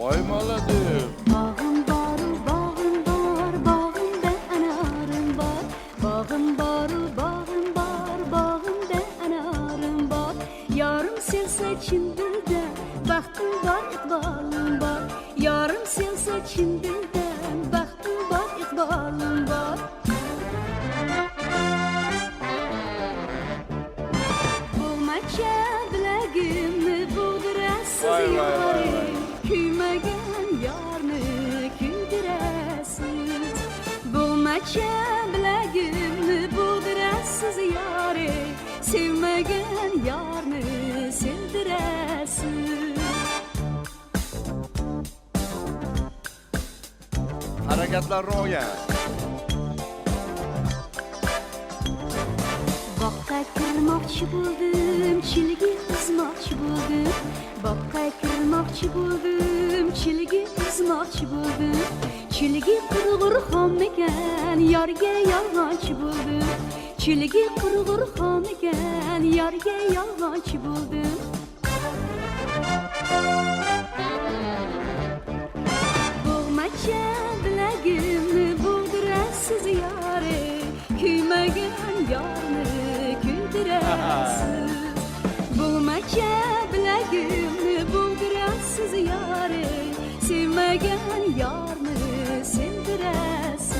Oymaladır. Bağım var, bağım var, bağımda anarım var. Bağım var, bağım var, bağımda anarım var. Yarım sevse çimdirde, baktım var, ikbalım var. Yarım sevse çimdirde, baktım var, ikbalım var. Bulmaca bilagimni buldurasiz Vay, vay, vay, yorim. vay. Kuymagan yarni kuydirasiz. Bulmaca bilagimni buldurasiz yorim. Sevmagan yarni sevdirasiz. Hareketler ro'ya. Boqqa kirmoqchi bo'ldim, chiligi uzmoqchi bo'ldim. Boqqa kirmoqchi bo'ldim, chiligi uzmoqchi bo'ldim. Chiligi qurg'ur xom ekan, yorga yolg'onchi bo'ldim. Chiligi qurg'ur xom ekan, yorga yolg'onchi bo'ldim. Bo'lmacha bilagimni buldurasiz yore, kuymagan yorni kuydirasiz. Bo'lmacha bilagimni buldurasiz yore, sevmagan yorni sevdirasiz.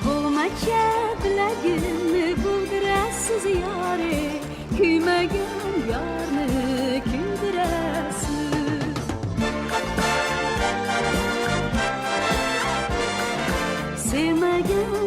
Bo'lmacha bilagimni buldurasiz yore, kuymagan yorni kuydirasiz. Sevmagan